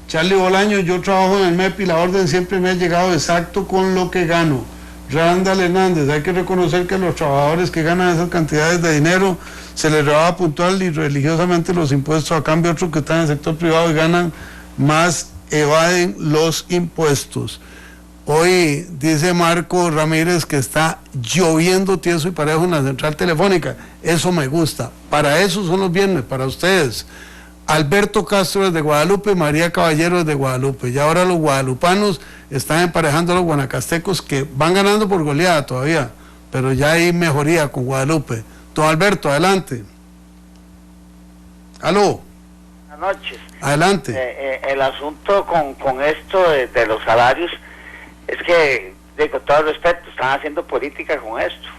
Charlie Bolaño, yo trabajo en el MEP y la orden siempre me ha llegado exacto con lo que gano. Randall Hernández, hay que reconocer que a los trabajadores que ganan esas cantidades de dinero se les rebaja puntual y religiosamente los impuestos, a cambio otros que están en el sector privado y ganan más evaden los impuestos. Hoy dice Marco Ramírez que está lloviendo tieso y parejo en la central telefónica. Eso me gusta. Para eso son los viernes, para ustedes. Alberto Castro desde Guadalupe, María Caballero desde Guadalupe. Y ahora los guadalupanos están emparejando a los guanacastecos, que van ganando por goleada todavía, pero ya hay mejoría con Guadalupe. Don Alberto, adelante. Aló. Buenas noches. Adelante. El asunto con esto de los salarios es que, con todo respeto, están haciendo política con esto.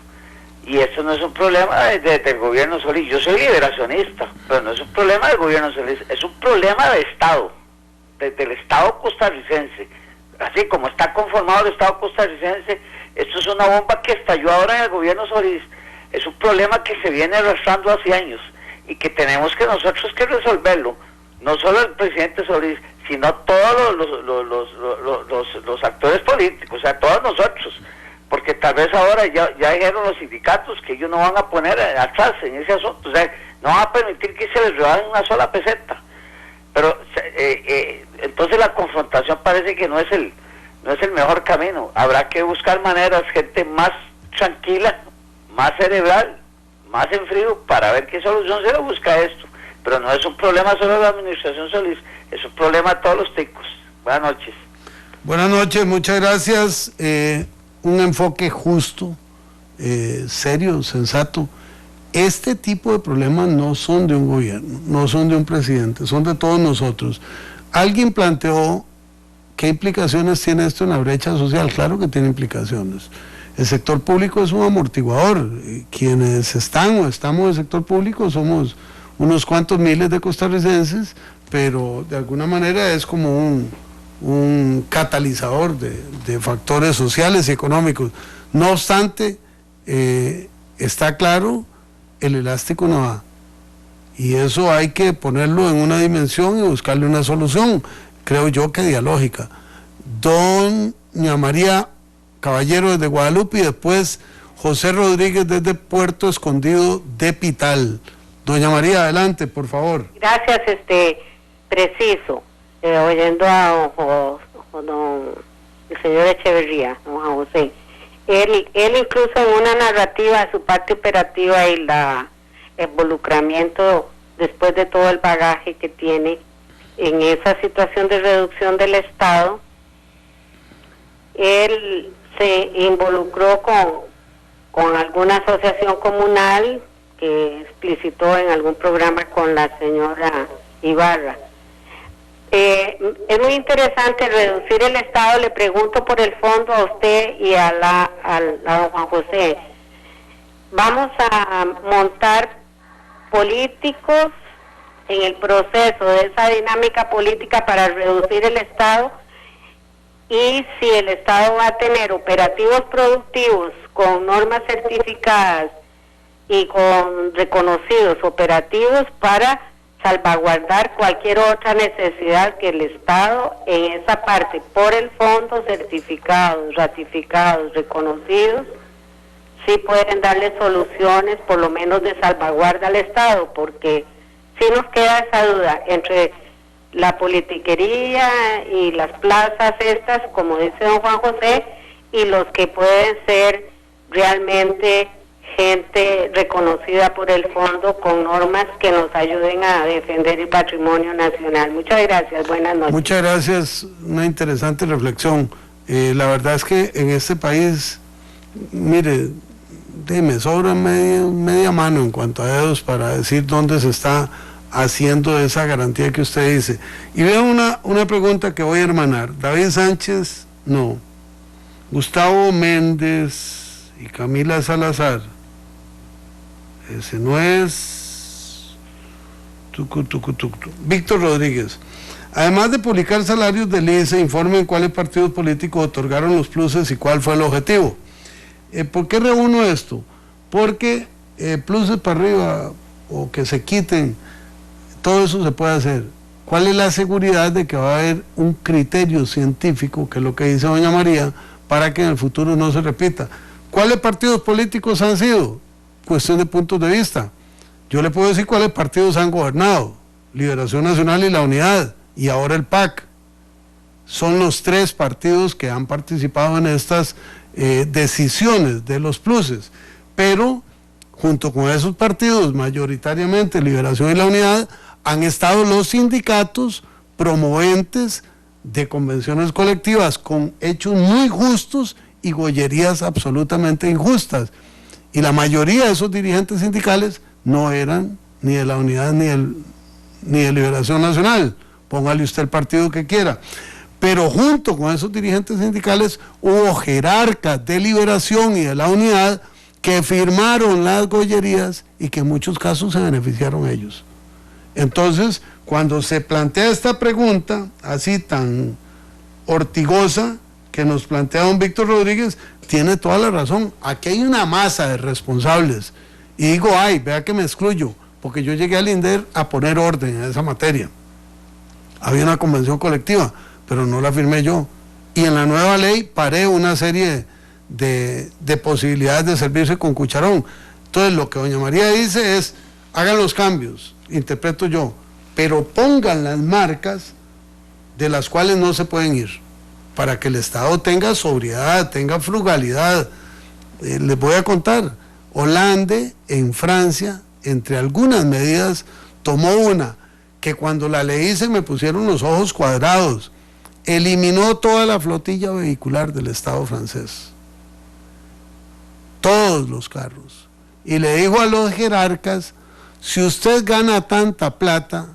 Y esto no es un problema del gobierno Solís. Yo soy liberacionista, pero no es un problema del gobierno Solís, es un problema de Estado, del Estado costarricense. Así como está conformado el Estado costarricense, esto es una bomba que estalló ahora en el gobierno Solís. Es un problema que se viene arrastrando hace años y que tenemos que nosotros que resolverlo. No solo el presidente Solís, sino todos los actores políticos, o sea, todos nosotros. Porque tal vez ahora ya dijeron los sindicatos que ellos no van a poner atrás en ese asunto, o sea, no van a permitir que se les rebajen una sola peseta. Pero entonces la confrontación parece que no es el mejor camino. Habrá que buscar maneras, gente más tranquila, más cerebral, más en frío, para ver qué solución se le busca a esto. Pero no es un problema solo de la administración Solís, es un problema de todos los ticos. Buenas noches. Buenas noches, muchas gracias. Un enfoque justo, serio, sensato. Este tipo de problemas no son de un gobierno, no son de un presidente, son de todos nosotros. Alguien planteó qué implicaciones tiene esto en la brecha social. Claro que tiene implicaciones. El sector público es un amortiguador. Quienes están o estamos en el sector público somos unos cuantos miles de costarricenses, pero de alguna manera es como un catalizador de factores sociales y económicos. No obstante, está claro, el elástico no da. Y eso hay que ponerlo en una dimensión y buscarle una solución, creo yo que dialógica. Doña María Caballero desde Guadalupe y después José Rodríguez desde Puerto Escondido de Pital. Doña María, adelante, por favor. Gracias, preciso. Oyendo a el señor Echeverría, don Juan José, él incluso en una narrativa de su parte operativa y el involucramiento después de todo el bagaje que tiene en esa situación de reducción del Estado, él se involucró con alguna asociación comunal que explicitó en algún programa con la señora Ibarra. Es muy interesante reducir el Estado. Le pregunto por el fondo a usted y a don Juan José. Vamos a montar políticos en el proceso de esa dinámica política para reducir el Estado, y si el Estado va a tener operativos productivos con normas certificadas y con reconocidos operativos para salvaguardar cualquier otra necesidad que el Estado en esa parte, por el fondo, certificados, ratificados, reconocidos, sí pueden darle soluciones por lo menos de salvaguarda al Estado, porque sí nos queda esa duda entre la politiquería y las plazas estas, como dice don Juan José, y los que pueden ser realmente gente reconocida por el fondo con normas que nos ayuden a defender el patrimonio nacional. Muchas gracias, buenas noches. Muchas gracias, una interesante reflexión. La verdad es que en este país, mire, me sobra media mano en cuanto a dedos para decir dónde se está haciendo esa garantía que usted dice. Y veo una pregunta que voy a hermanar. David Sánchez, no. Gustavo Méndez y Camila Salazar. Ese no es. Víctor Rodríguez. Además de publicar salarios del ICE, informen cuáles partidos políticos otorgaron los pluses y cuál fue el objetivo. ¿Por qué reúno esto? Porque pluses para arriba o que se quiten, todo eso se puede hacer. ¿Cuál es la seguridad de que va a haber un criterio científico, que es lo que dice doña María, para que en el futuro no se repita. ¿Cuáles partidos políticos han sido? Cuestión de puntos de vista. Yo le puedo decir cuáles partidos han gobernado: Liberación Nacional y La Unidad, y ahora el PAC. Son los 3 partidos que han participado en estas decisiones de los pluses, pero junto con esos partidos, mayoritariamente Liberación y La Unidad, han estado los sindicatos promoventes de convenciones colectivas con hechos muy justos y gollerías absolutamente injustas, y la mayoría de esos dirigentes sindicales no eran ni de La Unidad ni de Liberación Nacional, póngale usted el partido que quiera. Pero junto con esos dirigentes sindicales hubo jerarcas de Liberación y de La Unidad que firmaron las gollerías y que en muchos casos se beneficiaron ellos. Entonces, cuando se plantea esta pregunta así tan ortigosa que nos plantea don Víctor Rodríguez, tiene toda la razón. Aquí hay una masa de responsables. Y digo, ay, vea que me excluyo, porque yo llegué al INDER a poner orden en esa materia. Había una convención colectiva, pero no la firmé yo. Y en la nueva ley paré una serie de posibilidades de servirse con cucharón. Entonces lo que doña María dice es, hagan los cambios, interpreto yo, pero pongan las marcas de las cuales no se pueden ir, para que el Estado tenga sobriedad, tenga frugalidad. Les voy a contar, Hollande en Francia, entre algunas medidas, tomó una que cuando la leí se me pusieron los ojos cuadrados. Eliminó toda la flotilla vehicular del Estado francés, todos los carros, y le dijo a los jerarcas, si usted gana tanta plata,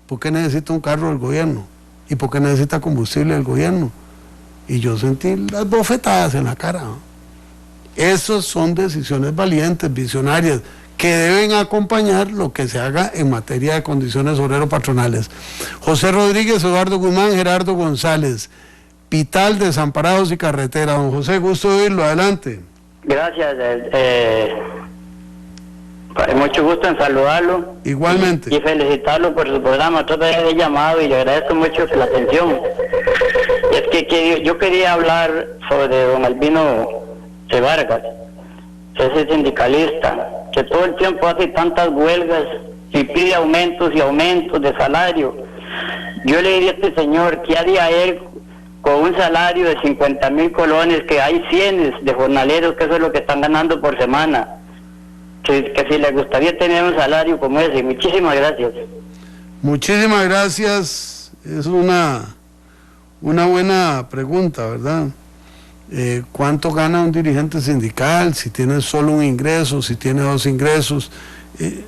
¿por qué necesita un carro del gobierno? ¿Y por qué necesita combustible del gobierno? Y yo sentí las bofetadas en la cara. Esas son decisiones valientes, visionarias, que deben acompañar lo que se haga en materia de condiciones obrero-patronales. José Rodríguez, Eduardo Guzmán, Gerardo González, Pital, Desamparados y Carretera. Don José, gusto de oírlo, adelante. Gracias, mucho gusto en saludarlo. Igualmente. Y felicitarlo por su programa. Todavía he llamado y le agradezco mucho la atención. Es que yo quería hablar sobre don Albino C. Vargas, ese sindicalista que todo el tiempo hace tantas huelgas y pide aumentos y aumentos de salario. Yo le diría a este señor que haría él con un salario de 50,000 colones, que hay cientos de jornaleros que eso es lo que están ganando por semana, que si le gustaría tener un salario como ese. Muchísimas gracias. Muchísimas gracias. Es una buena pregunta, ¿verdad? ¿Cuánto gana un dirigente sindical? Si tiene solo un ingreso, si tiene 2 ingresos.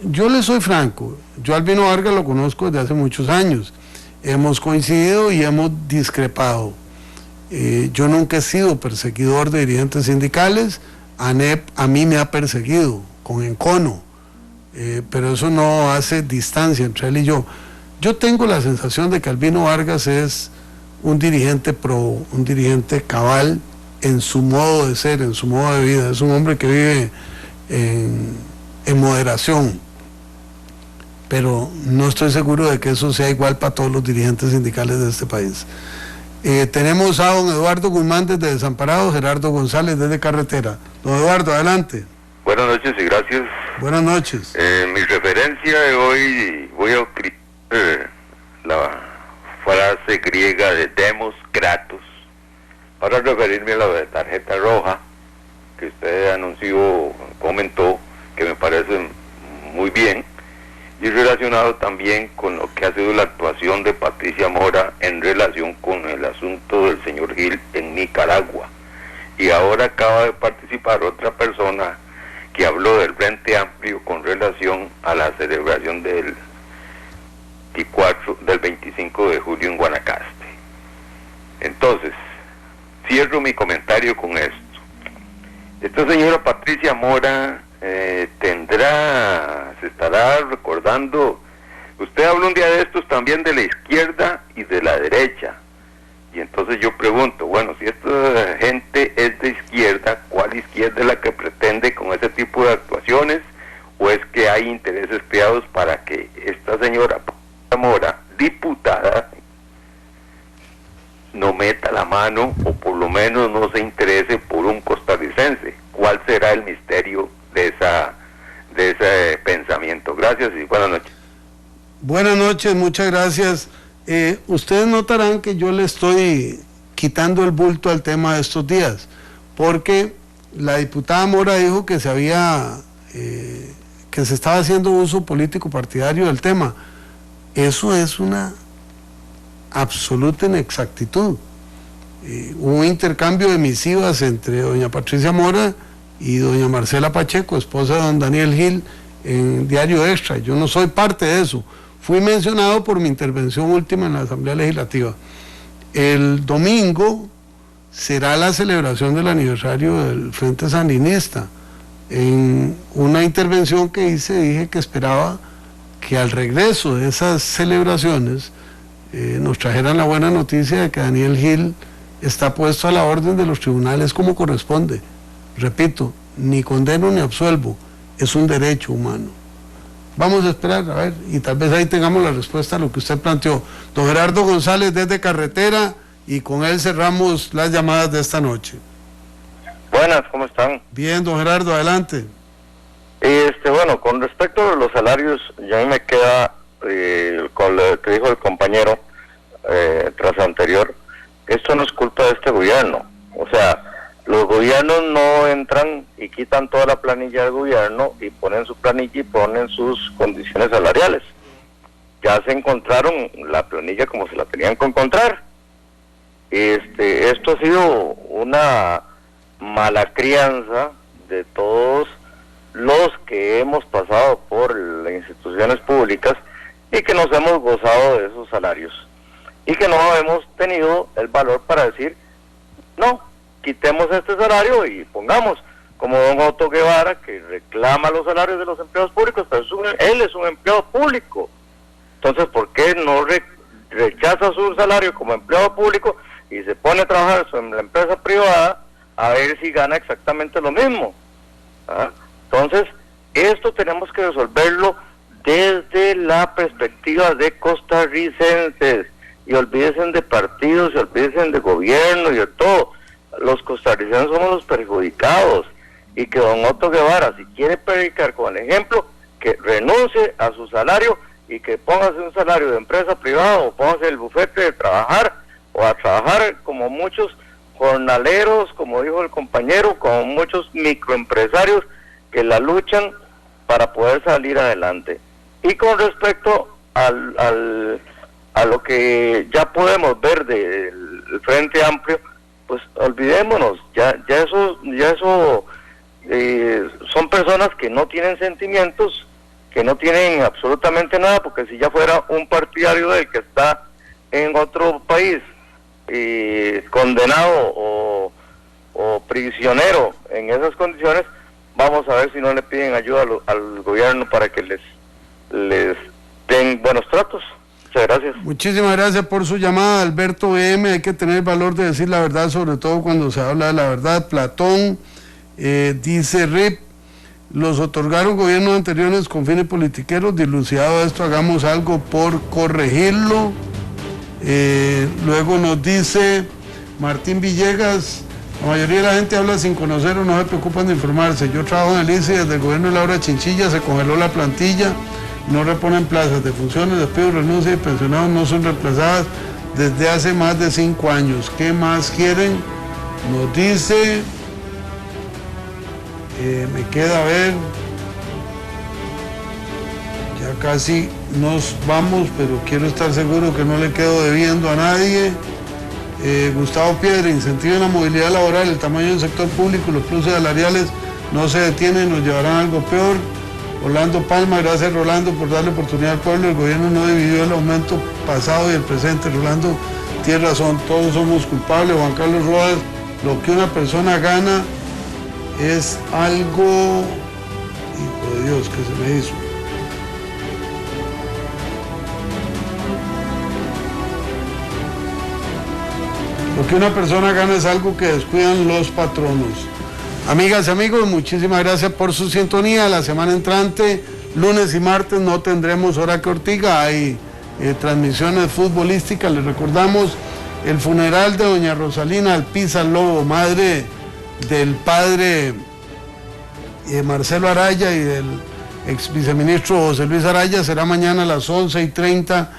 Yo le soy franco, yo a Albino Vargas lo conozco desde hace muchos años, hemos coincidido y hemos discrepado. Yo nunca he sido perseguidor de dirigentes sindicales. ANEP a mí me ha perseguido con encono, pero eso no hace distancia entre él y yo. Yo tengo la sensación de que Albino Vargas es un dirigente un dirigente cabal en su modo de ser, en su modo de vida. Es un hombre que vive en moderación, pero no estoy seguro de que eso sea igual para todos los dirigentes sindicales de este país. Tenemos a don Eduardo Guzmán desde Desamparados, Gerardo González desde Carretera. Don Eduardo, adelante. Buenas noches y gracias. Buenas noches. Mi referencia de hoy, voy a utilizar la frase griega de demos kratos para referirme a la de tarjeta roja que usted anunció, comentó, que me parece muy bien, y relacionado también con lo que ha sido la actuación de Patricia Mora en relación con el asunto del señor Gil en Nicaragua. Y ahora acaba de participar otra persona que habló del Frente Amplio con relación a la celebración del 25 de julio en Guanacaste. Entonces, cierro mi comentario con esto. Esta señora Patricia Mora se estará recordando, usted habló un día de estos también de la izquierda y de la derecha, y entonces yo pregunto, bueno, si esta gente es de izquierda, ¿cuál izquierda es la que pretende con ese tipo de actuaciones? ¿O es que hay intereses creados para que esta señora Patricia Mora, diputada, no meta la mano o por lo menos no se interese por un costarricense? ¿Cuál será el misterio de ese pensamiento? Gracias y buenas noches. Buenas noches, muchas gracias. Ustedes notarán que yo le estoy quitando el bulto al tema de estos días, porque la diputada Mora dijo que que se estaba haciendo uso político partidario del tema. Eso es una absoluta inexactitud. Hubo un intercambio de misivas entre doña Patricia Mora y doña Marcela Pacheco, esposa de don Daniel Gil, en Diario Extra. Yo no soy parte de eso. Fui mencionado por mi intervención última en la Asamblea Legislativa. El domingo será la celebración del aniversario del Frente Sandinista. En una intervención que hice dije que esperaba que al regreso de esas celebraciones nos trajeran la buena noticia de que Daniel Gil está puesto a la orden de los tribunales como corresponde. Repito, ni condeno ni absuelvo, es un derecho humano. Vamos a esperar, a ver, y tal vez ahí tengamos la respuesta a lo que usted planteó. Don Gerardo González desde Carretera, y con él cerramos las llamadas de esta noche. Buenas, ¿cómo están? Bien, don Gerardo, adelante. Bueno, con respecto a los salarios, ya a mí me queda con lo que dijo el compañero tras anterior, esto no es culpa de este gobierno. O sea, los gobiernos no entran y quitan toda la planilla del gobierno y ponen su planilla y ponen sus condiciones salariales. Ya se encontraron la planilla como se la tenían que encontrar. Esto ha sido una mala crianza de todos los que hemos pasado por las instituciones públicas y que nos hemos gozado de esos salarios y que no hemos tenido el valor para decir no, quitemos este salario y pongamos, como don Otto Guevara, que reclama los salarios de los empleados públicos, pero él es un empleado público. Entonces, ¿por qué no rechaza su salario como empleado público y se pone a trabajar en la empresa privada a ver si gana exactamente lo mismo? Entonces, esto tenemos que resolverlo desde la perspectiva de costarricenses, y olvídense de partidos, y olvídense de gobierno y de todo. Los costarricenses somos los perjudicados, y que don Otto Guevara, si quiere predicar con el ejemplo, que renuncie a su salario y que póngase un salario de empresa privada o póngase el bufete de trabajar, o a trabajar como muchos jornaleros, como dijo el compañero, como muchos microempresarios que la luchan para poder salir adelante. Y con respecto a lo que ya podemos ver del Frente Amplio, pues olvidémonos, ya eso son personas que no tienen sentimientos, que no tienen absolutamente nada, porque si ya fuera un partidario del que está en otro país condenado o prisionero en esas condiciones, vamos a ver si no le piden ayuda al gobierno para que les den buenos tratos. Muchas gracias. Muchísimas gracias por su llamada, Alberto BM. Hay que tener valor de decir la verdad, sobre todo cuando se habla de la verdad. Platón dice RIP, los otorgaron gobiernos anteriores con fines politiqueros. Dilucidado esto, hagamos algo por corregirlo. Luego nos dice Martín Villegas, la mayoría de la gente habla sin conocer o no se preocupan de informarse. Yo trabajo en el ICE, desde el gobierno de Laura Chinchilla se congeló la plantilla, no reponen plazas de funciones, despidos, renuncias y pensionados no son reemplazadas desde hace más de 5 años. ¿Qué más quieren? Nos dice, me queda a ver, ya casi nos vamos, pero quiero estar seguro que no le quedo debiendo a nadie. Gustavo Piedra, incentiven la movilidad laboral, el tamaño del sector público, los pluses salariales no se detienen, nos llevarán a algo peor. Rolando Palma, gracias Rolando por darle oportunidad al pueblo, el gobierno no dividió el aumento pasado y el presente. Rolando tiene razón, todos somos culpables. Juan Carlos Rodas, lo que una persona gana es algo, hijo de Dios, que se me hizo. Lo que una persona gana es algo que descuidan los patronos. Amigas y amigos, muchísimas gracias por su sintonía. La semana entrante, lunes y martes, no tendremos Hora que Ortiga. Hay transmisiones futbolísticas. Les recordamos el funeral de doña Rosalina Alpiza Lobo, madre del padre Marcelo Araya y del ex viceministro José Luis Araya, será mañana a las 11:30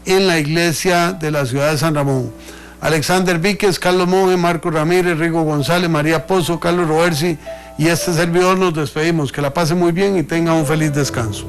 en la iglesia de la ciudad de San Ramón. Alexander Víquez, Carlos Monge, Marco Ramírez, Rigo González, María Pozo, Carlos Roversi y este servidor nos despedimos. Que la pase muy bien y tenga un feliz descanso.